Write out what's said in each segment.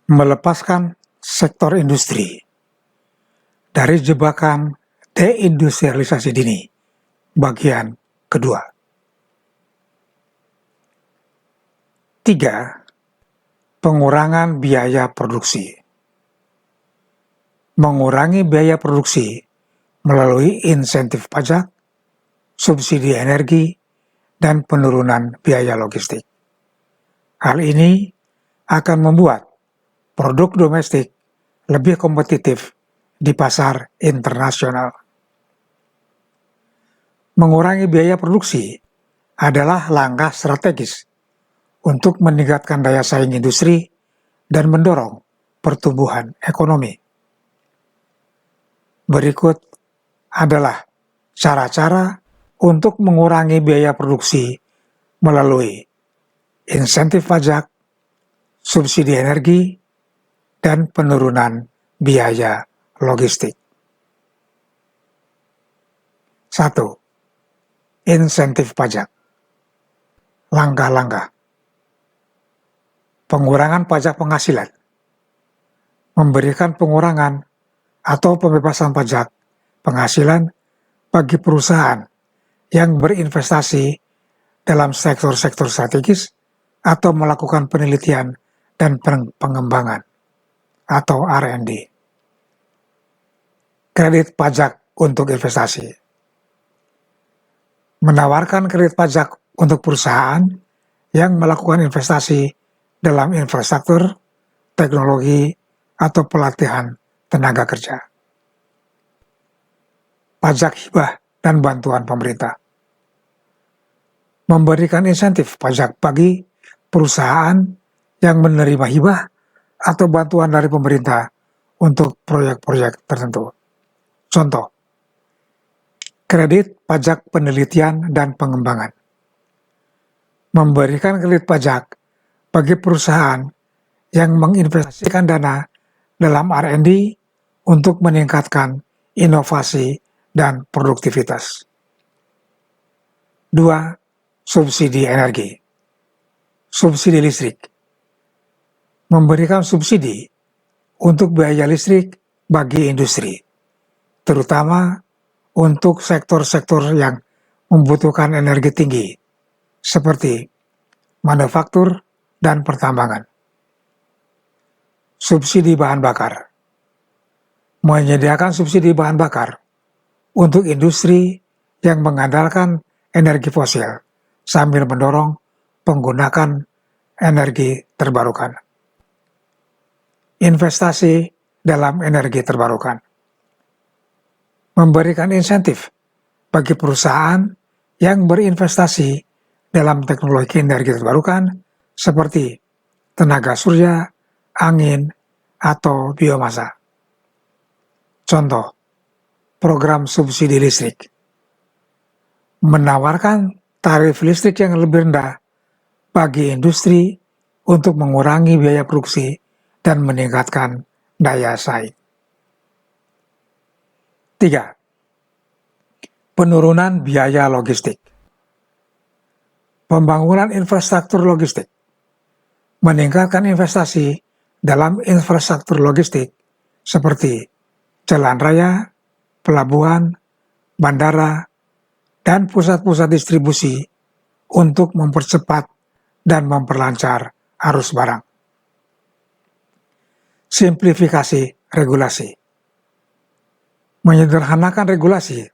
melepaskan sektor industri dari jebakan deindustrialisasi dini, bagian kedua. 3. Pengurangan biaya produksi. Mengurangi biaya produksi melalui insentif pajak, subsidi energi, dan penurunan biaya logistik. Hal ini akan membuat produk domestik lebih kompetitif di pasar internasional. Mengurangi biaya produksi adalah langkah strategis untuk meningkatkan daya saing industri dan mendorong pertumbuhan ekonomi. Berikut adalah cara-cara untuk mengurangi biaya produksi melalui insentif pajak, subsidi energi, dan penurunan biaya logistik. 1. Insentif pajak. Langkah-langkah. Pengurangan pajak penghasilan. Memberikan pengurangan atau pembebasan pajak penghasilan bagi perusahaan yang berinvestasi dalam sektor-sektor strategis atau melakukan penelitian dan pengembangan atau R&D. Kredit pajak untuk investasi. Menawarkan kredit pajak untuk perusahaan yang melakukan investasi dalam infrastruktur, teknologi, atau pelatihan tenaga kerja. Pajak hibah dan bantuan pemerintah. Memberikan insentif pajak bagi perusahaan yang menerima hibah atau bantuan dari pemerintah untuk proyek-proyek tertentu. Contoh, kredit pajak penelitian dan pengembangan. Memberikan kredit pajak bagi perusahaan yang menginvestasikan dana dalam R&D untuk meningkatkan inovasi dan produktivitas. 2. Subsidi energi. Subsidi listrik. Memberikan subsidi untuk biaya listrik bagi industri, terutama untuk sektor-sektor yang membutuhkan energi tinggi, seperti manufaktur dan pertambangan. Subsidi bahan bakar. Menyediakan subsidi bahan bakar untuk industri yang mengandalkan energi fosil sambil mendorong penggunaan energi terbarukan. Investasi dalam energi terbarukan. Memberikan insentif bagi perusahaan yang berinvestasi dalam teknologi energi terbarukan seperti tenaga surya, angin, atau biomasa. Contoh, program subsidi listrik. Menawarkan tarif listrik yang lebih rendah bagi industri untuk mengurangi biaya produksi dan meningkatkan daya saing. 3. Penurunan biaya logistik. Pembangunan infrastruktur logistik. Meningkatkan investasi dalam infrastruktur logistik seperti jalan raya, pelabuhan, bandara, dan pusat-pusat distribusi untuk mempercepat dan memperlancar arus barang. Simplifikasi regulasi. Menyederhanakan regulasi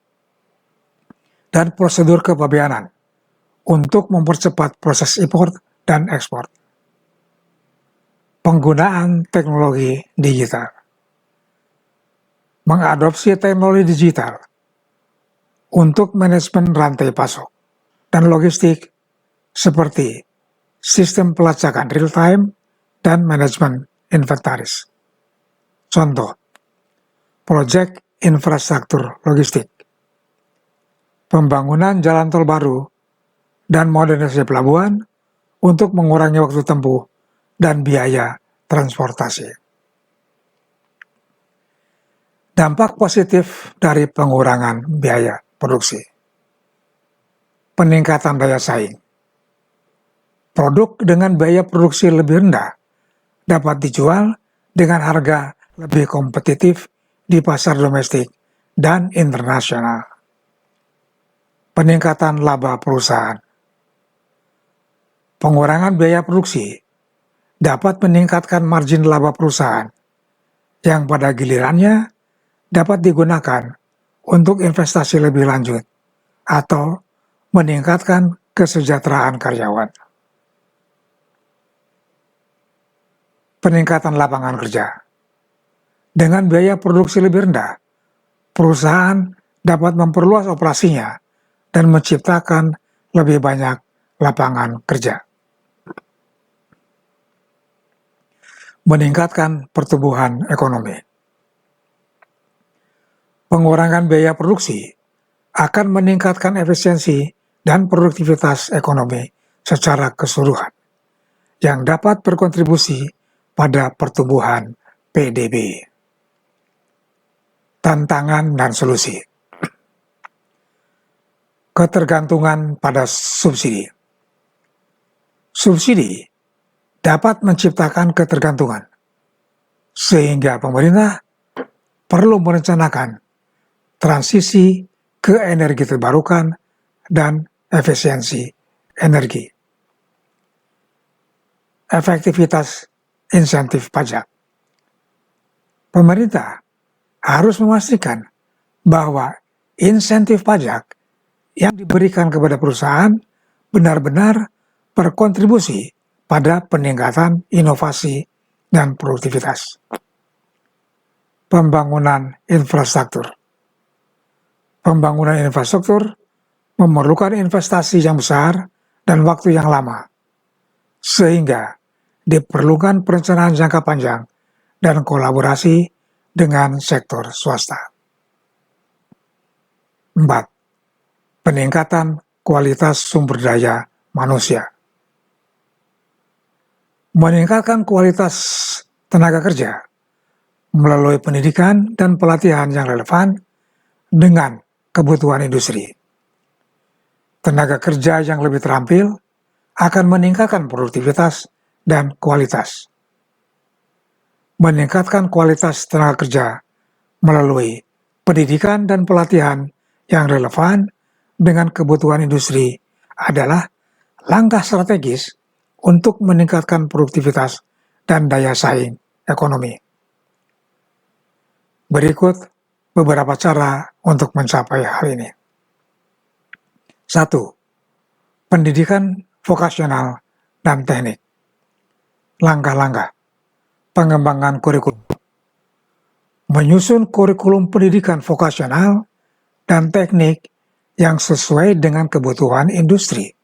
dan prosedur kepabeanan untuk mempercepat proses impor dan ekspor. Penggunaan teknologi digital. Mengadopsi teknologi digital untuk manajemen rantai pasok dan logistik seperti sistem pelacakan real-time dan manajemen inventaris. Contoh, proyek infrastruktur logistik, pembangunan jalan tol baru, dan modernisasi pelabuhan untuk mengurangi waktu tempuh dan biaya transportasi. Dampak positif dari pengurangan biaya produksi. Peningkatan daya saing. Produk dengan biaya produksi lebih rendah dapat dijual dengan harga lebih kompetitif di pasar domestik dan internasional. Peningkatan laba perusahaan. Pengurangan biaya produksi dapat meningkatkan margin laba perusahaan yang pada gilirannya dapat digunakan untuk investasi lebih lanjut atau meningkatkan kesejahteraan karyawan. Peningkatan lapangan kerja. Dengan biaya produksi lebih rendah, perusahaan dapat memperluas operasinya dan menciptakan lebih banyak lapangan kerja. Meningkatkan pertumbuhan ekonomi. Pengurangan biaya produksi akan meningkatkan efisiensi dan produktivitas ekonomi secara keseluruhan, yang dapat berkontribusi pada pertumbuhan PDB. Tantangan dan solusi. Ketergantungan pada subsidi. Subsidi dapat menciptakan ketergantungan, sehingga pemerintah perlu merencanakan transisi ke energi terbarukan dan efisiensi energi. Efektivitas insentif pajak. Pemerintah harus memastikan bahwa insentif pajak yang diberikan kepada perusahaan benar-benar berkontribusi pada peningkatan inovasi dan produktivitas. Pembangunan infrastruktur. Pembangunan infrastruktur memerlukan investasi yang besar dan waktu yang lama, sehingga diperlukan perencanaan jangka panjang dan kolaborasi dengan sektor swasta. 4. Peningkatan kualitas sumber daya manusia. Meningkatkan kualitas tenaga kerja melalui pendidikan dan pelatihan yang relevan dengan kebutuhan industri. Tenaga kerja yang lebih terampil akan meningkatkan produktivitas dan kualitas. Meningkatkan kualitas tenaga kerja melalui pendidikan dan pelatihan yang relevan dengan kebutuhan industri adalah langkah strategis untuk meningkatkan produktivitas dan daya saing ekonomi. Berikut beberapa cara untuk mencapai hal ini. 1. Pendidikan vokasional dan teknik. Langkah-langkah pengembangan kurikulum. Menyusun kurikulum pendidikan vokasional dan teknik yang sesuai dengan kebutuhan industri.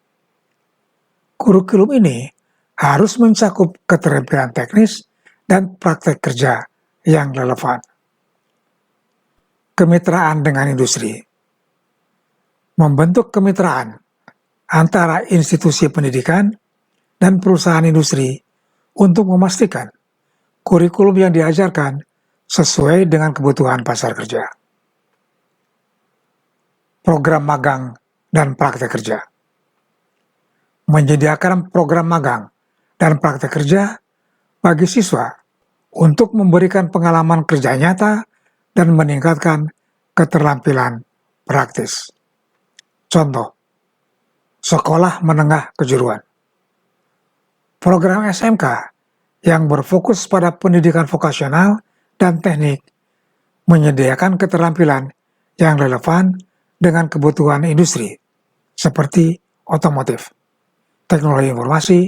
Kurikulum ini harus mencakup keterampilan teknis dan praktek kerja yang relevan. Kemitraan dengan industri. Membentuk kemitraan antara institusi pendidikan dan perusahaan industri untuk memastikan kurikulum yang diajarkan sesuai dengan kebutuhan pasar kerja. Program magang dan praktek kerja. Menyediakan program magang dan praktek kerja bagi siswa untuk memberikan pengalaman kerja nyata dan meningkatkan keterampilan praktis. Contoh, sekolah menengah kejuruan. Program SMK yang berfokus pada pendidikan vokasional dan teknik menyediakan keterampilan yang relevan dengan kebutuhan industri seperti otomotif, teknologi informasi,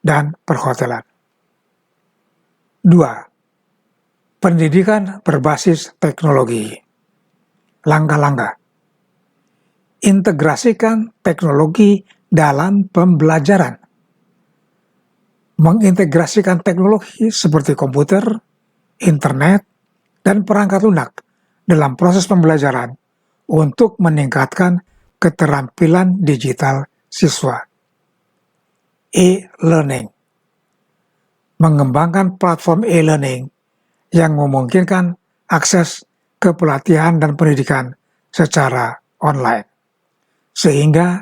dan perhotelan. 2. Pendidikan berbasis teknologi. Langkah-langkah. Integrasikan teknologi dalam pembelajaran. Mengintegrasikan teknologi seperti komputer, internet, dan perangkat lunak dalam proses pembelajaran untuk meningkatkan keterampilan digital siswa. E-learning. Mengembangkan platform e-learning yang memungkinkan akses ke pelatihan dan pendidikan secara online, sehingga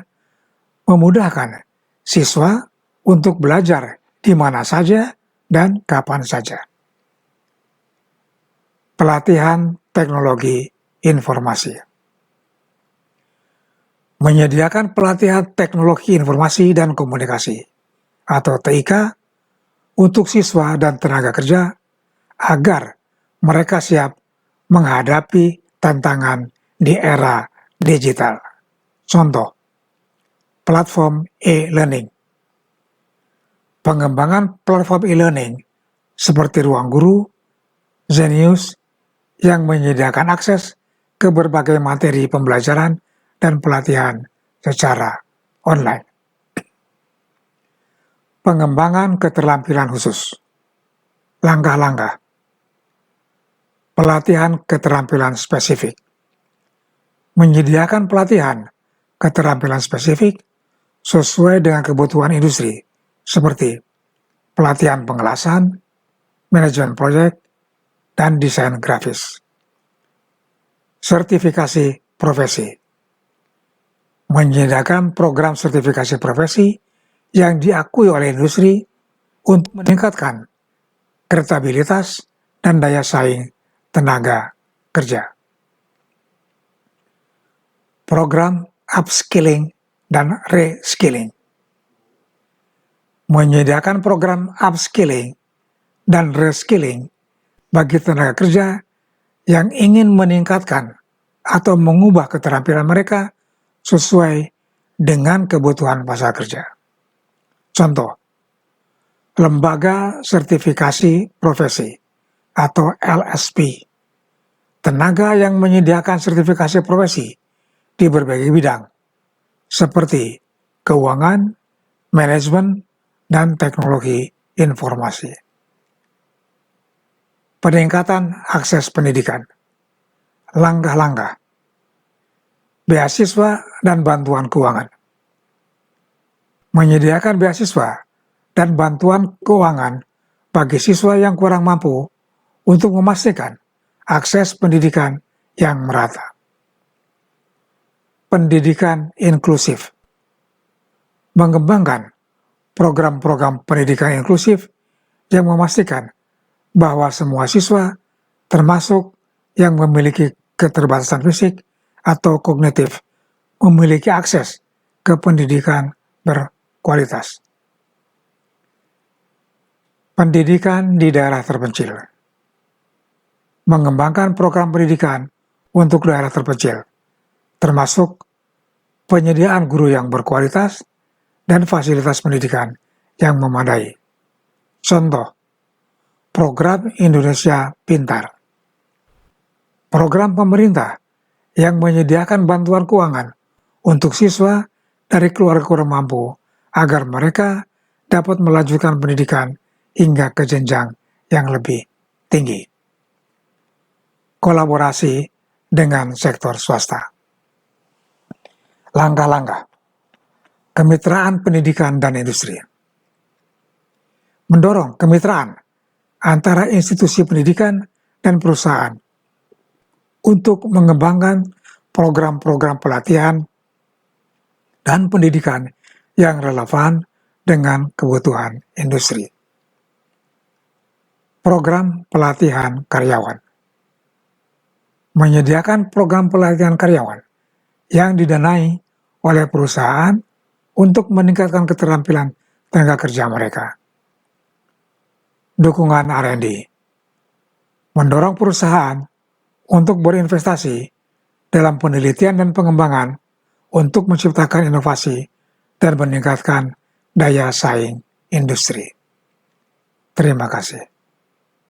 memudahkan siswa untuk belajar di mana saja dan kapan saja. pelatihan teknologi informasi. Menyediakan pelatihan teknologi informasi dan komunikasi atau TIK untuk siswa dan tenaga kerja agar mereka siap menghadapi tantangan di era digital. Contoh, platform e-learning. Pengembangan platform e-learning seperti Ruang Guru, Zenius, yang menyediakan akses ke berbagai materi pembelajaran dan pelatihan secara online. Pengembangan keterampilan khusus. Langkah-langkah. Pelatihan keterampilan spesifik. Menyediakan pelatihan keterampilan spesifik sesuai dengan kebutuhan industri, seperti pelatihan pengelasan, manajemen proyek, dan desain grafis. Sertifikasi profesi. Menyediakan program sertifikasi profesi yang diakui oleh industri untuk meningkatkan kredibilitas dan daya saing tenaga kerja. Program upskilling dan reskilling. Menyediakan program upskilling dan reskilling bagi tenaga kerja yang ingin meningkatkan atau mengubah keterampilan mereka sesuai dengan kebutuhan pasar kerja. Contoh, lembaga sertifikasi profesi atau LSP, tenaga yang menyediakan sertifikasi profesi di berbagai bidang seperti keuangan, manajemen, dan teknologi informasi. Peningkatan akses pendidikan. Langkah-langkah. Beasiswa dan bantuan keuangan. Menyediakan beasiswa dan bantuan keuangan bagi siswa yang kurang mampu untuk memastikan akses pendidikan yang merata. Pendidikan inklusif. Mengembangkan program-program pendidikan inklusif yang memastikan bahwa semua siswa, termasuk yang memiliki keterbatasan fisik atau kognitif, memiliki akses ke pendidikan berkualitas. Pendidikan di daerah terpencil. Mengembangkan program pendidikan untuk daerah terpencil, termasuk penyediaan guru yang berkualitas dan fasilitas pendidikan yang memadai. Contoh, program Indonesia Pintar. Program pemerintah yang menyediakan bantuan keuangan untuk siswa dari keluarga kurang mampu agar mereka dapat melanjutkan pendidikan hingga ke jenjang yang lebih tinggi. Kolaborasi dengan sektor swasta. Langkah-langkah. Kemitraan pendidikan dan industri. Mendorong kemitraan antara institusi pendidikan dan perusahaan untuk mengembangkan program-program pelatihan dan pendidikan yang relevan dengan kebutuhan industri. Program pelatihan karyawan. Menyediakan program pelatihan karyawan yang didanai oleh perusahaan untuk meningkatkan keterampilan tenaga kerja mereka. Dukungan R&D. Mendorong perusahaan untuk berinvestasi dalam penelitian dan pengembangan untuk menciptakan inovasi dan meningkatkan daya saing industri. Terima kasih.